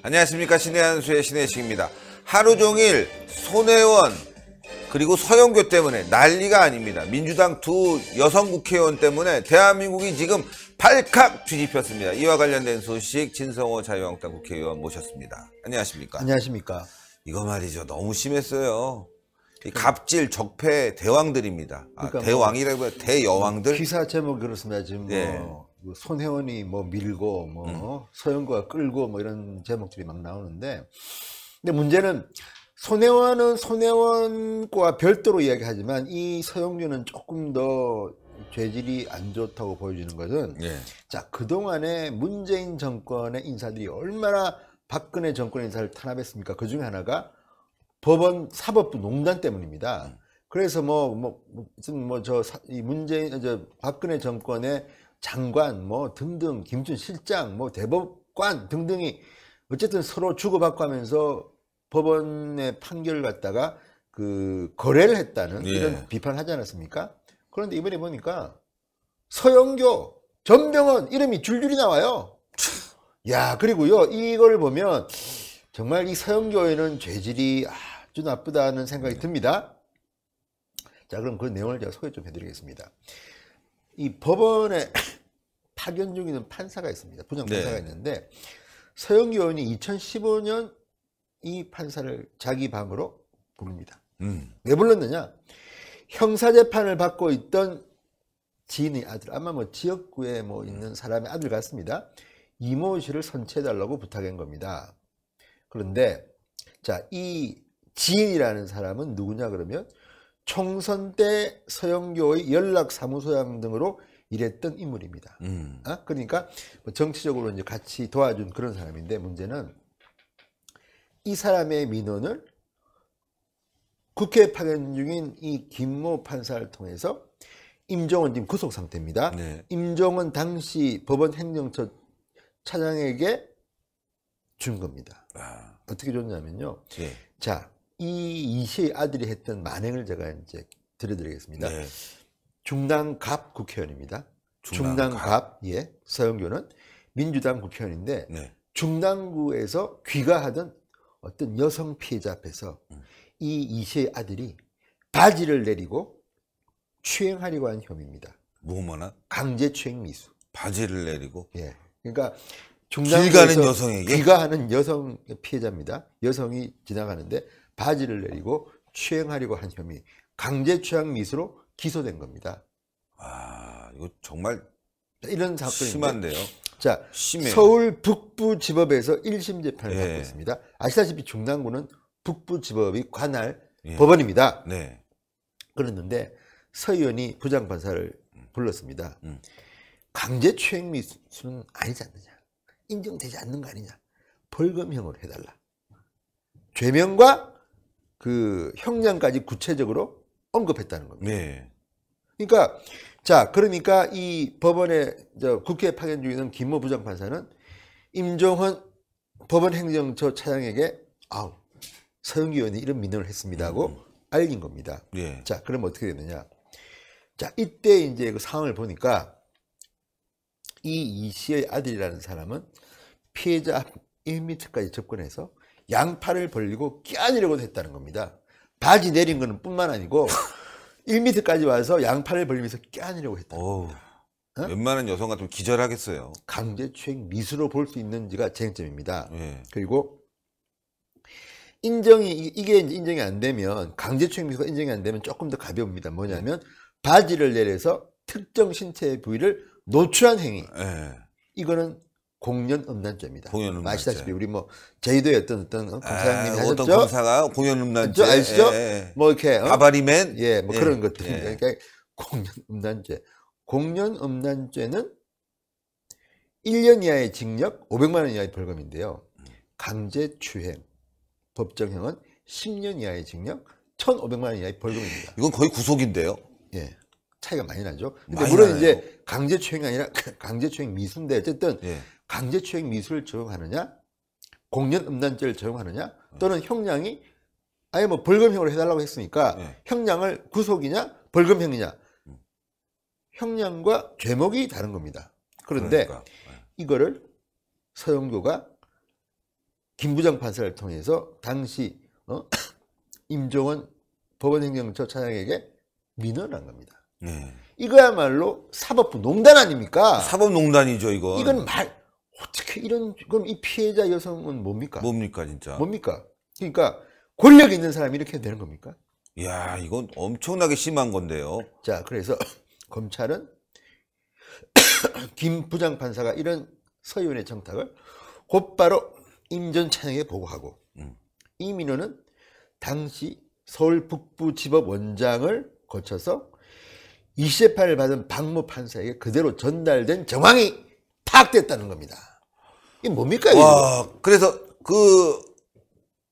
안녕하십니까. 신의 한수의 신혜식입니다. 하루 종일 손혜원 그리고 서영교 때문에 난리가 아닙니다. 민주당 두 여성 국회의원 때문에 대한민국이 지금 발칵 뒤집혔습니다. 이와 관련된 소식 진성호 자유한국당 국회의원 모셨습니다. 안녕하십니까. 안녕하십니까. 이거 말이죠. 너무 심했어요. 이 갑질 적폐 대왕들입니다. 그러니까 대왕이라고 해요. 대여왕들. 기사 제목이 그렇습니다. 지금 뭐 손혜원이 뭐 밀고 뭐 서영교가 끌고 뭐 이런 제목들이 막 나오는데, 근데 문제는 손혜원은 손혜원과 별도로 이야기하지만 이 서영교는 조금 더 죄질이 안 좋다고 보여지는 것은, 자, 그동안에 문재인 정권의 인사들이 얼마나 박근혜 정권의 인사를 탄압했습니까? 그 중에 하나가 법원 사법부 농단 때문입니다. 그래서 박근혜 정권의 장관 뭐 등등, 김춘 실장 뭐 대법관 등등이 어쨌든 서로 주고받고 하면서 법원의 판결을 갖다가 그 거래를 했다는 이런 비판을 하지 않았습니까? 그런데 이번에 보니까 서영교, 전병헌 이름이 줄줄이 나와요. 야, 그리고요, 이걸 보면 정말 이 서영교에는 죄질이 아주 나쁘다는 생각이 듭니다. 자, 그럼 그 내용을 제가 소개 좀 해드리겠습니다. 이 법원에 파견 중이는 판사가 있습니다. 부장 판사가 있는데, 서영교 의원이 2015년 이 판사를 자기 방으로 부릅니다. 왜 불렀느냐? 형사재판을 받고 있던 지인의 아들, 아마 뭐 지역구에 뭐 있는 사람의 아들 같습니다. 이모 씨를 선체해달라고 부탁한 겁니다. 그런데 자, 이 지인이라는 사람은 누구냐 그러면 총선 때 서영교의 연락사무소장 등으로 일했던 인물입니다. 그러니까 뭐 정치적으로 이제 같이 도와준 그런 사람인데, 문제는 이 사람의 민원을 국회 파견 중인 이 김모 판사를 통해서 임종원 지금 구속 상태입니다. 임종원 당시 법원 행정처 차장에게 준 겁니다. 어떻게 줬냐면요. 자, 이 씨의 아들이 했던 만행을 제가 이제 들려드리겠습니다. 중당갑 국회의원입니다. 중당갑, 서영교는 민주당 국회의원인데, 중당구에서 귀가하던 어떤 여성 피해자 앞에서 이 씨의 아들이 바지를 내리고 추행하려고 한 혐의입니다. 뭐뭐나? 강제추행 미수. 바지를 내리고? 그러니까 길 가는 여성에게? 귀가하는 여성 피해자입니다. 여성이 지나가는데 바지를 내리고 추행하려고 한 혐의, 강제추행 미수로 기소된 겁니다. 이거 정말 이런 사건인데, 심한데요. 자, 심해요. 서울 북부지법에서 1심 재판을 받고 있습니다. 아시다시피 중당구는 북부지법이 관할 법원입니다. 그랬는데 서 의원이 부장판사를 불렀습니다. 강제추행 미수는 아니지 않느냐, 인정되지 않는 거 아니냐, 벌금형으로 해달라. 죄명과 그 형량까지 구체적으로 언급했다는 겁니다. 그러니까 자, 그러니까 이 법원에 국회 파견 중이던 김모 부장판사는 임종헌 법원 행정처 차장에게 서영교 의원이 이런 민원을 했습니다 하고 알린 겁니다. 자, 그럼 어떻게 됐느냐? 자, 이때 이제 그 상황을 보니까 이 씨의 아들이라는 사람은 피해자 1m까지 접근해서 양팔을 벌리고 끼안으려고 했다는 겁니다. 바지 내린 거는 뿐만 아니고 1m까지 와서 양팔을 벌리면서 끼안으려고 했다는 겁니다. 웬만한 여성 같으면 기절하겠어요. 강제추행 미수로 볼 수 있는지가 쟁점입니다. 그리고 이게 인정이 안 되면, 강제추행 미수가 인정이 안 되면 조금 더 가벼웁니다. 뭐냐면 바지를 내려서 특정 신체 부위를 노출한 행위. 이거는 공연음란죄입니다. 아시다시피 우리 뭐 제주도의 어떤 검사장님이 하셨죠? 어떤 검사가 공연음란죄 아시죠? 뭐 이렇게 바바리맨 뭐 그런 것들입니다. 그러니까 공연음란죄. 공연음란죄는 1년 이하의 징역, 500만 원 이하의 벌금인데요. 강제추행 법정형은 10년 이하의 징역, 1,500만 원 이하의 벌금입니다. 이건 거의 구속인데요. 차이가 많이 나죠. 근데 물론 이제 강제추행이 아니라 강제추행 미수인데, 어쨌든 강제추행 미수를 적용하느냐, 공연 음란죄를 적용하느냐 또는 형량이 아예 뭐 벌금형으로 해달라고 했으니까 네. 형량을 구속이냐 벌금형이냐 형량과 죄목이 다른 겁니다. 그런데 그러니까. 이거를 서영교가 김부장 판사를 통해서 당시 임종원 법원행정처 차장에게 민원을 한 겁니다. 네. 이거야말로 사법부 농단 아닙니까? 사법농단이죠, 이거. 이건 어떻게 이런 그럼 이 피해자 여성은 뭡니까? 뭡니까, 진짜? 뭡니까? 그러니까 권력 있는 사람이 이렇게 되는 겁니까? 이야, 이건 엄청나게 심한 건데요. 자, 그래서 검찰은 김 부장판사가 이런 서의원의 정탁을 곧바로 임 전 차장에게 보고하고 이 민원은 당시 서울 북부지법 원장을 거쳐서 2시재판을 받은 박모 판사에게 그대로 전달된 정황이 파악됐다는 겁니다. 이게 뭡니까? 이게? 와, 그래서 그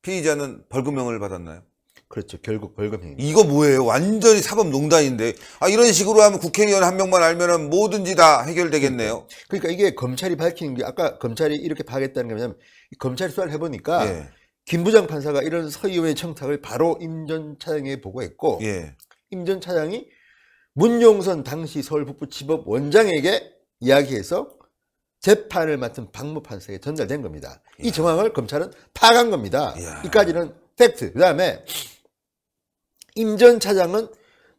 피의자는 벌금형을 받았나요? 그렇죠. 결국 벌금형입니다. 이거 뭐예요? 완전히 사법농단인데. 아, 이런 식으로 하면 국회의원 한 명만 알면은 뭐든지 다 해결되겠네요. 그러니까 이게 검찰이 밝히는 게 아까 검찰이 이렇게 파악했다는 게 뭐냐면 검찰이 수사를 해보니까 예. 김 부장판사가 이런 서의원의 청탁을 바로 임 전 차장에게 보고했고 예. 임 전 차장이 문용선 당시 서울 북부지법 원장에게 이야기해서 재판을 맡은 박모 판사에게 전달된 겁니다. 이 정황을 검찰은 파악한 겁니다. 이야. 이까지는 팩트. 그 다음에 임 전 차장은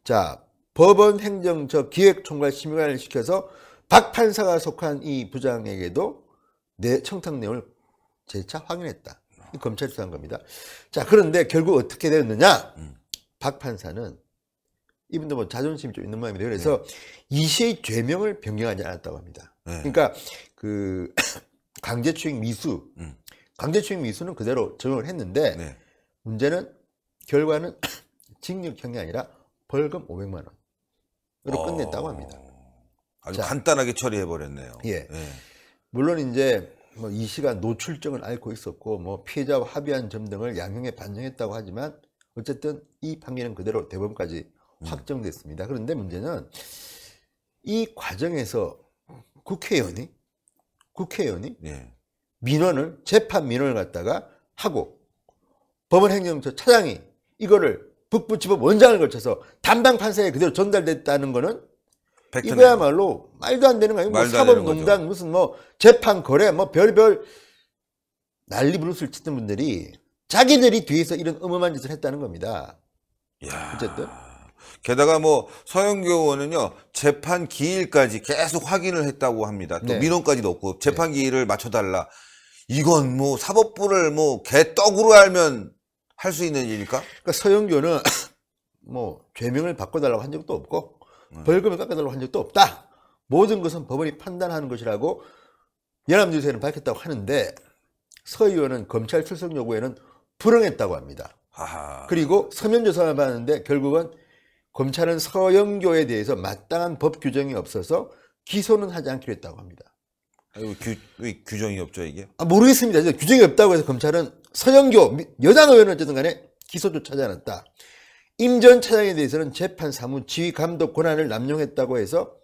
자 법원 행정처 기획총괄 심의관을 시켜서 박 판사가 속한 이 부장에게도 내 청탁 내용을 재차 확인했다. 이 검찰이 수사한 겁니다. 자 그런데 결국 어떻게 되었느냐? 박 판사는 이분도 뭐 자존심이 좀 있는 모양입니다. 그래서 이시의 죄명을 변경하지 않았다고 합니다. 네. 그러니까 그 강제추행 미수, 강제추행 미수는 그대로 적용을 했는데 네. 문제는 결과는 징역형이 아니라 벌금 500만 원으로 끝냈다고 합니다. 아주 자. 간단하게 처리해버렸네요. 예. 물론 이제 뭐 이 시간 노출증을 앓고 있었고 뭐 피해자와 합의한 점 등을 양형에 반영했다고 하지만 어쨌든 이 판결은 그대로 대법원까지 확정됐습니다. 그런데 문제는 이 과정에서 국회의원이 예. 민원을 재판 민원을 갖다가 하고 법원행정처 차장이 이거를 북부지법 원장을 거쳐서 담당 판사에 그대로 전달됐다는 거는 팩트네요. 이거야말로 말도 안 되는 거 아니에요? 뭐 말도 안 되는 사법농단 무슨 뭐 재판 거래 뭐 별별 난리 부르스를 치던 분들이 자기들이 뒤에서 이런 어마어마한 짓을 했다는 겁니다. 이야. 어쨌든 게다가 뭐 서영교 의원은요 재판 기일까지 계속 확인을 했다고 합니다. 또 네. 민원까지 넣고 재판 기일을 맞춰달라. 이건 뭐 사법부를 뭐 개떡으로 알면 할 수 있는 일일까? 그러니까 서영교는 뭐 죄명을 바꿔달라고 한 적도 없고 벌금을 깎아달라고 한 적도 없다. 모든 것은 법원이 판단하는 것이라고 연합뉴스에는 밝혔다고 하는데 서 의원은 검찰 출석 요구에는 불응했다고 합니다. 하하. 그리고 서면 조사를 받았는데 결국은 검찰은 서영교에 대해서 마땅한 법 규정이 없어서 기소는 하지 않기로 했다고 합니다. 왜 규정이 없죠 이게? 모르겠습니다. 규정이 없다고 해서 검찰은 서영교 여당 의원은 어쨌든 간에 기소조차 하지 않았다. 임 전 차장에 대해서는 재판 사무 지휘 감독 권한을 남용했다고 해서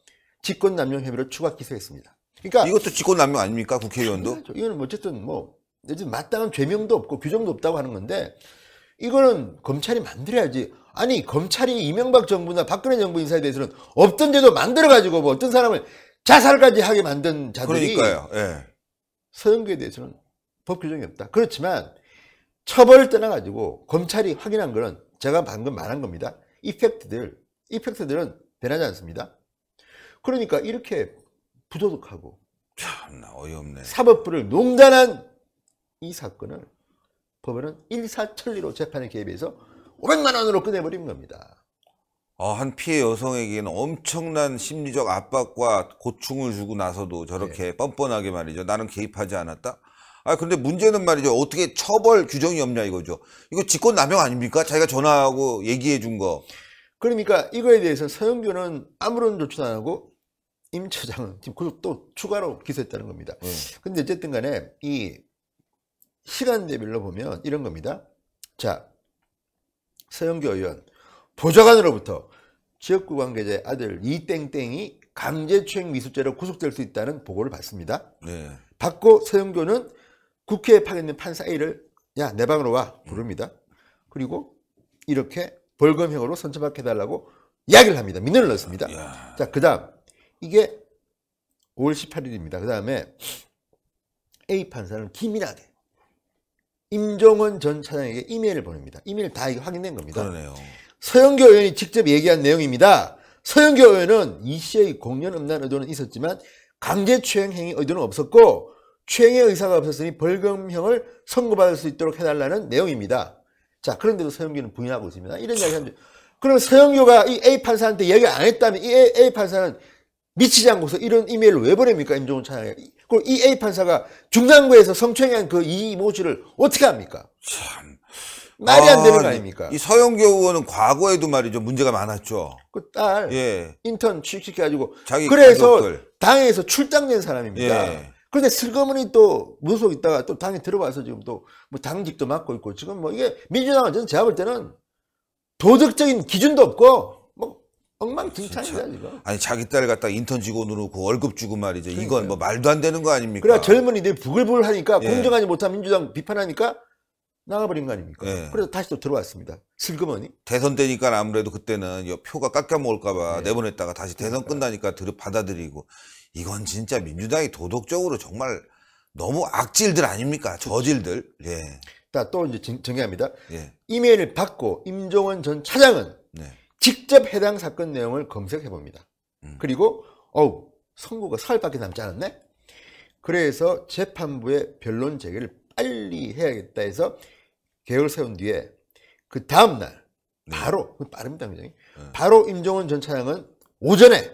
직권남용 혐의로 추가 기소했습니다. 그러니까 이것도 직권남용 아닙니까 국회의원도? 이거는 어쨌든 뭐 마땅한 죄명도 없고 규정도 없다고 하는 건데 이거는 검찰이 만들어야지. 아니 검찰이 이명박 정부나 박근혜 정부 인사에 대해서는 없던 제도 만들어가지고 뭐 어떤 사람을 자살까지 하게 만든 자들이 그러니까요. 예. 서영교에 대해서는 법 규정이 없다. 그렇지만 처벌을 떠나가지고 검찰이 확인한 거는 제가 방금 말한 겁니다. 이 팩트들은 변하지 않습니다. 그러니까 이렇게 부도덕하고 참나 어이없네. 사법부를 농단한 이 사건을 법원은 일사천리로 재판에 개입해서 500만 원으로 끝내버린 겁니다. 한 피해 여성에게는 엄청난 심리적 압박과 고충을 주고 나서도 저렇게 뻔뻔하게 말이죠. 나는 개입하지 않았다. 근데 문제는 말이죠. 어떻게 처벌 규정이 없냐 이거죠. 이거 직권남용 아닙니까? 자기가 전화하고 얘기해 준 거. 그러니까 이거에 대해서 서영교는 아무런 조치도 안 하고 임 처장은 지금 또 추가로 기소했다는 겁니다. 근데 어쨌든 간에 이 시간대별로 보면 이런 겁니다. 자, 서영교 의원 보좌관으로부터 지역구 관계자의 아들 이땡땡이 강제추행 미수죄로 구속될 수 있다는 보고를 받습니다. 네. 받고 서영교는 국회에 파견된 판사 A를 야, 내 방으로 와 부릅니다. 그리고 이렇게 벌금형으로 선처받게 해달라고 이야기를 합니다. 민원을 넣습니다. 자, 그 다음 이게 5월 18일입니다. 그 다음에 A 판사는 기민하게 임종원 전 차장에게 이메일을 보냅니다. 이메일 다 이게 확인된 겁니다. 그러네요. 서영교 의원이 직접 얘기한 내용입니다. 서영교 의원은 이 씨의 공연 음란 의도는 있었지만 강제 추행 행위 의도는 없었고 추행의 의사가 없었으니 벌금형을 선고받을 수 있도록 해달라는 내용입니다. 자, 그런데도 서영교는 부인하고 있습니다. 이런 이야기 한 줄. 그럼 서영교가 이 A 판사한테 얘기 안 했다면 이 A 판사는 미치지 않고서 이런 이메일을 왜 보냅니까? 임종원 차장에게. 그리고 이 A 판사가 중랑구에서 성추행한 그 이모 씨를 어떻게 합니까? 참. 말이 안 되는 거 아닙니까? 이 서영교 의원은 과거에도 말이죠. 문제가 많았죠. 그 딸 예. 인턴 취직시켜가지고 자기 그래서 가족들. 당에서 출당된 사람입니다. 예. 그런데 슬그머니 또 무속 있다가 또 당에 들어와서 지금 또 뭐 당직도 맡고 있고 지금 뭐 이게 민주당은 저는 제가 볼 때는 도덕적인 기준도 없고 뭐 엉망진창이다 지금. 아니 자기 딸 갖다 인턴 직원으로 놓고 월급 주고 말이죠. 이건 뭐 말도 안 되는 거 아닙니까? 그래 젊은이들이 부글부글 하니까 예. 공정하지 못한 민주당 비판하니까 나가버린 거 아닙니까? 예. 그래서 다시 또 들어왔습니다. 슬그머니. 대선 때니까 아무래도 그때는 표가 깎여먹을까봐 네. 내보냈다가 다시 대선 끝나니까 받아들이고 이건 진짜 민주당이 도덕적으로 정말 너무 악질들 아닙니까? 저질들. 예. 자, 또 이제 정리합니다. 예. 이메일을 받고 임종원 전 차장은 네. 직접 해당 사건 내용을 검색해 봅니다. 그리고 선고가 사흘밖에 남지 않았네. 그래서 재판부의 변론 제기를 빨리 해야겠다 해서 계획을 세운 뒤에 그 다음 날 바로 빠릅니다, 굉장히. 바로 임종원 전 차장은 오전에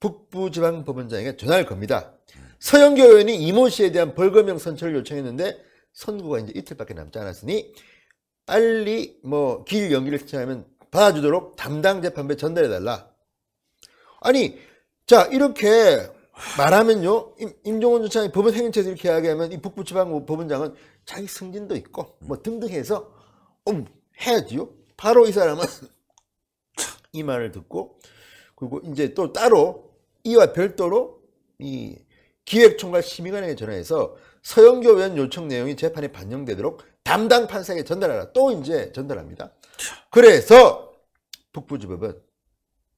북부지방법원장에게 전화를 겁니다. 서영교 의원이 이모 씨에 대한 벌금형 선처를 요청했는데 선고가 이제 이틀밖에 남지 않았으니 빨리 뭐 기일 연기를 신청하면 받아주도록 담당 재판부에 전달해달라. 아니, 자 이렇게 말하면요, 임종원 전 차장이 법원 행정처에서 이렇게 이야기하면 이 북부지방법원장은 자기 승진도 있고 뭐 등등 해서 해야지요. 바로 이 사람은 이 말을 듣고 그리고 이제 또 따로 이와 별도로 이 기획총괄 심의관에게 전화해서 서영교 의원 요청 내용이 재판에 반영되도록 담당 판사에게 전달하라. 또 이제 전달합니다. 그래서 북부지법은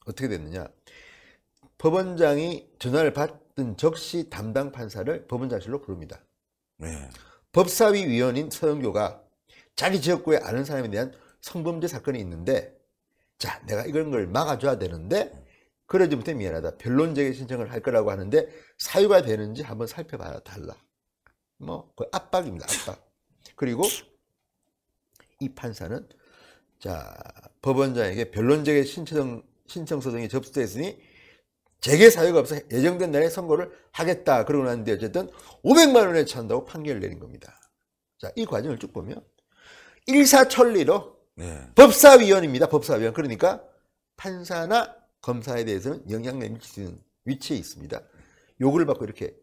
어떻게 됐느냐. 법원장이 전화를 받은 적시 담당 판사를 법원장실로 부릅니다. 네. 법사위 위원인 서영교가 자기 지역구에 아는 사람에 대한 성범죄 사건이 있는데 자, 내가 이런 걸 막아줘야 되는데 그러지 못해 미안하다. 변론 제기 신청을 할 거라고 하는데 사유가 되는지 한번 살펴봐야 달라. 뭐 그 압박입니다. 압박. 그리고 이 판사는 자 법원장에게 변론 제기 신청서 등이 접수됐으니 재개 사유가 없어 예정된 날에 선고를 하겠다. 그러고 났는데 어쨌든 500만 원에 찬다고 판결을 내린 겁니다. 자, 이 과정을 쭉 보면 일사천리로 네. 법사위원입니다. 법사위원. 그러니까 판사나 검사에 대해서는 영향력을 미칠 수 있는 위치에 있습니다. 요구를 받고 이렇게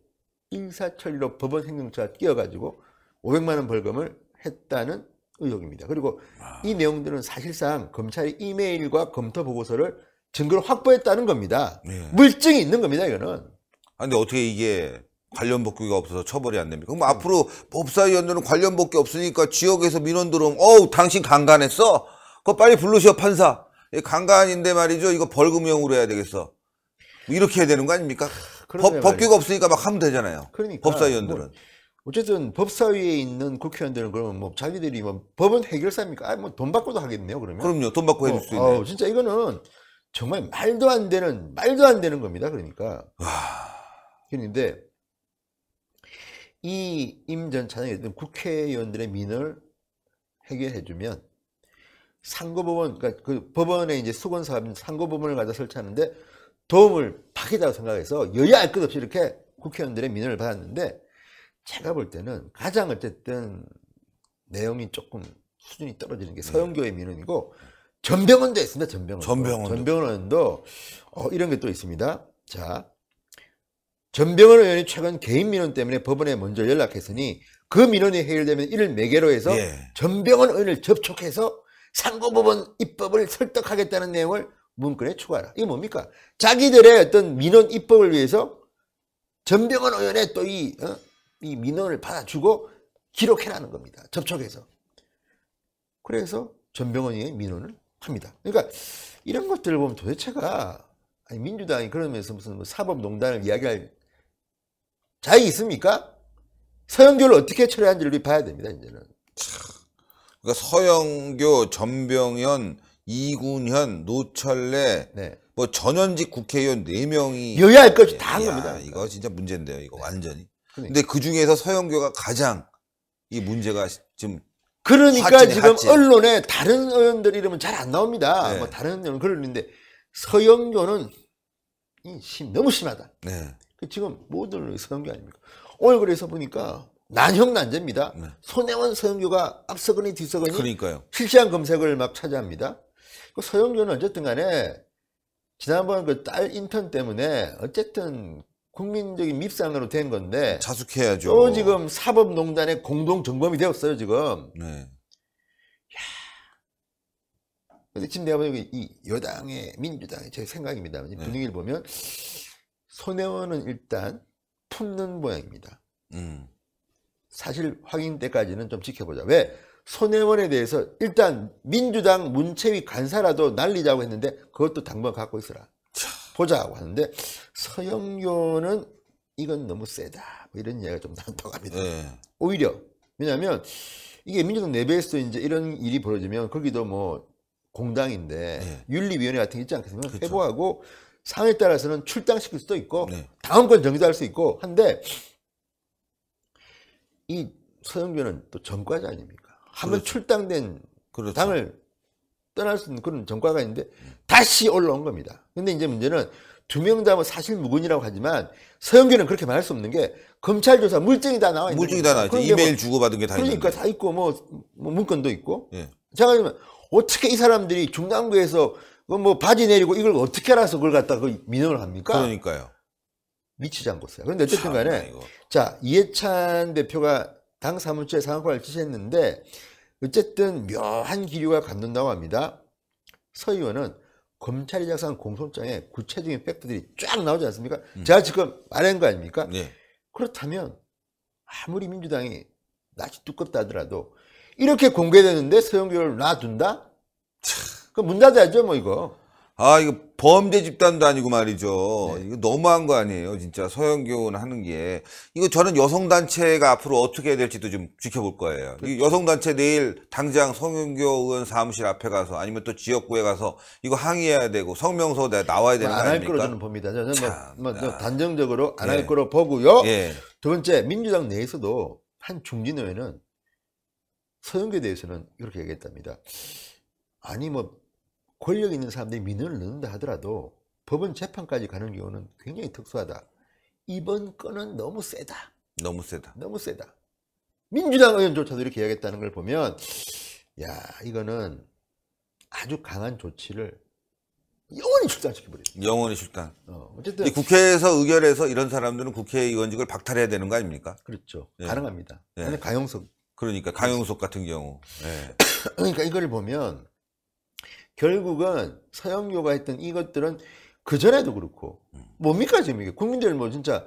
일사천리로 법원 행정처가 끼어가지고 500만 원 벌금을 했다는 의혹입니다. 그리고 이 내용들은 사실상 검찰이 이메일과 검토 보고서를 증거로 확보했다는 겁니다. 네. 물증이 있는 겁니다. 이거는. 아, 근데 어떻게 이게 관련 복귀가 없어서 처벌이 안 됩니까? 그럼 앞으로 법사위원들은 관련 복귀 없으니까 지역에서 민원 들어오면 당신 강간했어? 그거 빨리 부르셔 판사. 강간인데 말이죠. 이거 벌금형으로 해야 되겠어. 이렇게 해야 되는 거 아닙니까? 법규가 없으니까 막 하면 되잖아요. 그러니까 법사위원들은. 뭐 어쨌든 법사위에 있는 국회의원들은 그러면 뭐 자기들이 뭐 법원 해결사입니까? 뭐 돈 받고도 하겠네요. 그러면. 그럼요. 돈 받고 해줄 수 있네. 진짜 이거는 정말 말도 안 되는 겁니다. 그러니까. 그런데 이 임 전 차장이 국회의원들의 민원을 해결해주면 상고법원, 그러니까 그 법원에 이제 수건사업인 상고법원을 가져 설치하는데 도움을 받겠다고 생각해서 여야 할 것 없이 이렇게 국회의원들의 민원을 받았는데 제가 볼 때는 가장 어쨌든 내용이 조금 수준이 떨어지는 게 서영교의 민원이고 전병헌도 있습니다. 전병헌도 이런 게 또 있습니다. 자, 전병헌 의원이 최근 개인 민원 때문에 법원에 먼저 연락했으니 그 민원이 해결되면 이를 매개로 해서 전병헌 의원을 접촉해서 상고법원 입법을 설득하겠다는 내용을 문건에 추가하라. 이게 뭡니까? 자기들의 어떤 민원 입법을 위해서 전병헌 의원의 또 이 민원을 받아주고 기록해라는 겁니다. 접촉해서. 그래서 전병헌이 민원을 합니다. 그러니까 이런 것들을 보면 도대체가 아니 민주당이 그러면서 무슨 뭐 사법농단을 이야기할 자격이 있습니까? 서영교를 어떻게 처리하는지를 우리 봐야 됩니다. 이제는. 그러니까 서영교, 전병현, 이군현, 노철래, 네. 뭐 전현직 국회의원 4명이 여야 것이 다 한 겁니다. 이거 진짜 문제인데요. 이거 완전히. 그러니까. 근데 그 중에서 서영교가 가장 이 문제가 좀 그러니까 화제네, 지금 화제. 언론에 다른 의원들 이름은 잘 안 나옵니다. 네. 뭐 다른 의원은 그러는데 서영교는 너무 심하다. 네. 지금 모든 서영교 아닙니까? 오늘 그래서 보니까 난형난제입니다. 네. 손혜원 서영교가 앞서거니 뒤서거니 그러니까요. 실시간 검색을 막 차지합니다. 그 서영교는 어쨌든 간에 지난번 그 딸 인턴 때문에 어쨌든 국민적인 밉상으로 된 건데 자숙해야죠. 또 지금 사법농단의 공동 정범이 되었어요 지금. 네. 근데 지금 내가 보기에 이 여당의 민주당의 제 생각입니다. 분위기를 보면 손혜원은 일단 품는 모양입니다. 사실 확인 때까지는 좀 지켜보자. 왜? 손혜원에 대해서 일단 민주당 문체위 간사라도 날리자고 했는데 그것도 당분 갖고 있어라. 보자고 하는데 서영교는 이건 너무 세다. 뭐 이런 이야기가 좀 나온다고 합니다. 네. 오히려 왜냐하면 이게 민주당 내부에서도 이제 이런 일이 벌어지면 거기도 뭐 공당인데 네. 윤리위원회 같은 게 있지 않겠습니까? 그렇죠. 회부하고 상황에 따라서는 출당시킬 수도 있고 네. 당원권 정지도 할 수 있고 한데 이 서영교는 또 전과자 아닙니까? 한번 그렇죠. 출당된 그렇죠. 당을 떠날 수 있는 그런 전과가 있는데 다시 올라온 겁니다. 근데 이제 문제는 두 명 다 뭐 사실 무근이라고 하지만 서영교는 그렇게 말할 수 없는 게 검찰 조사 물증이 다 나와 있는 물증이 다 나왔죠. 그런데 이메일 뭐 주고받은 게 다 그러니까 있는데. 다 있고 뭐 문건도 있고. 예. 제가 그러면 어떻게 이 사람들이 중랑구에서 뭐 바지 내리고 이걸 어떻게 알아서 그걸 갖다가 민원을 합니까? 그러니까요. 미치지 않고서요. 그런데 어쨌든 참나, 간에 이거. 자 이해찬 대표가 당 사무처에 상황과를 지시했는데 어쨌든 묘한 기류가 감돈다고 합니다. 서 의원은 검찰이 작성한 공소장에 구체적인 팩트들이 쫙 나오지 않습니까? 제가 지금 말한 거 아닙니까? 네. 그렇다면 아무리 민주당이 낯이 두껍다 하더라도 이렇게 공개되는데 서영교를 놔둔다? 그럼 문 닫아야죠 뭐 이거. 아, 이거 범죄 집단도 아니고 말이죠. 네. 이거 너무한 거 아니에요. 진짜 서영교는 하는 게. 이거 저는 여성단체가 앞으로 어떻게 해야 될지도 좀 지켜볼 거예요. 이 여성단체 내일 당장 서영교 의원 사무실 앞에 가서 아니면 또 지역구에 가서 이거 항의해야 되고 성명서 나와야 되는 거 안 할 아닙니까? 거로 저는 봅니다. 저는 참, 뭐 단정적으로 안 할 예. 거로 보고요. 예. 두 번째 민주당 내에서도 한 중진 의원은 서영교에 대해서는 이렇게 얘기했답니다. 아니 뭐 권력 있는 사람들이 민원을 넣는다 하더라도 법원 재판까지 가는 경우는 굉장히 특수하다. 이번 건은 너무 세다. 너무 세다. 너무 세다. 민주당 의원조차도 이렇게 이야기했다는 걸 보면 야 이거는 아주 강한 조치를 영원히 출당시켜버렸다. 영원히 출당. 어쨌든 이 국회에서 의결해서 이런 사람들은 국회의원직을 박탈해야 되는 거 아닙니까? 그렇죠. 예. 가능합니다. 예. 아니 강용석. 그러니까 강용석 같은 경우. 예. 그러니까 이걸 보면 결국은 서영교가 했던 이것들은 그 전에도 그렇고 뭡니까 지금 이게 국민들 뭐 진짜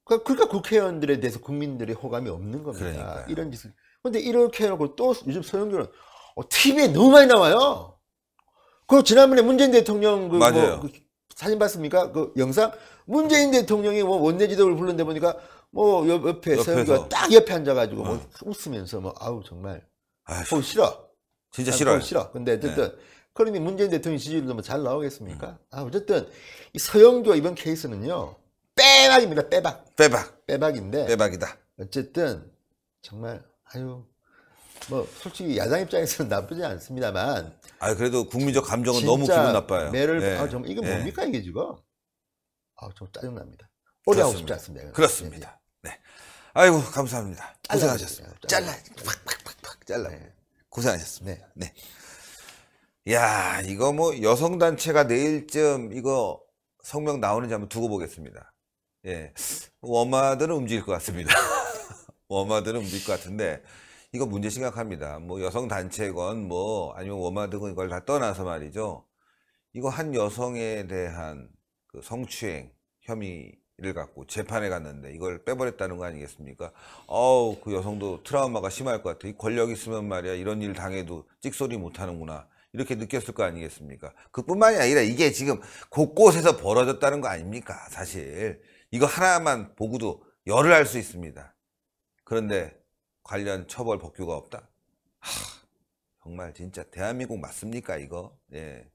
그러니까 국회의원들에 대해서 국민들의 호감이 없는 겁니다. 그러니까요. 이런 짓을. 근데 이렇게 해놓고 또 요즘 서영교는 TV에 너무 많이 나와요. 그 지난번에 문재인 대통령 그 맞아요. 뭐 그 사진 봤습니까? 그 영상 문재인 대통령이 뭐 원내 지도를 부르는데 보니까 뭐 옆에 옆에서. 서영교가 딱 옆에 앉아가지고 뭐 웃으면서 뭐 아우 정말 아휴, 보기 싫어. 진짜 난 싫어요. 보기 싫어. 근데 어쨌든 그러니 문재인 대통령 지지율도 뭐 잘 나오겠습니까? 어쨌든 이 서영교 이번 케이스는요 빼박입니다. 빼박. 빼박. 빼박인데 빼박이다. 어쨌든 정말 아유 뭐 솔직히 야당 입장에서는 나쁘지 않습니다만 아, 그래도 국민적 감정은 너무 기분 나빠요. 매를 예. 정말 이게 예. 뭡니까 이게 지금? 좀 짜증납니다. 오래 하고 싶지 않습니다. 그렇습니다. 네. 아이고, 감사합니다. 잘라. 고생하셨습니다. 잘라. 팍팍팍팍 잘라. 네. 고생하셨습니다. 네. 야, 이거 뭐 여성단체가 내일쯤 이거 성명 나오는지 한번 두고 보겠습니다. 예. 워마드는 움직일 것 같습니다. 워마드는 움직일 것 같은데 이거 문제 심각합니다. 뭐 여성단체건 뭐 아니면 워마드건 이걸 다 떠나서 말이죠. 이거 한 여성에 대한 그 성추행 혐의에 이를 갖고 재판에 갔는데 이걸 빼버렸다는 거 아니겠습니까? 그 여성도 트라우마가 심할 것 같아. 이 권력 있으면 말이야 이런 일 당해도 찍소리 못하는구나 이렇게 느꼈을 거 아니겠습니까? 그뿐만이 아니라 이게 지금 곳곳에서 벌어졌다는 거 아닙니까? 사실 이거 하나만 보고도 열을 할 수 있습니다. 그런데 관련 처벌 법규가 없다? 정말 진짜 대한민국 맞습니까 이거? 예.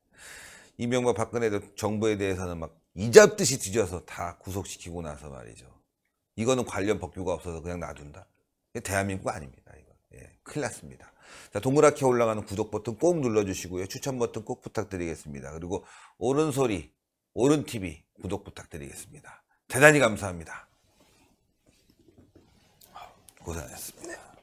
이명박 박근혜 정부에 대해서는 막 이잡듯이 뒤져서 다 구속시키고 나서 말이죠. 이거는 관련 법규가 없어서 그냥 놔둔다? 대한민국 아닙니다. 이거. 예, 큰일 났습니다. 자, 동그랗게 올라가는 구독 버튼 꼭 눌러주시고요. 추천 버튼 꼭 부탁드리겠습니다. 그리고 옳은소리, 옳은TV 구독 부탁드리겠습니다. 대단히 감사합니다. 고생하셨습니다.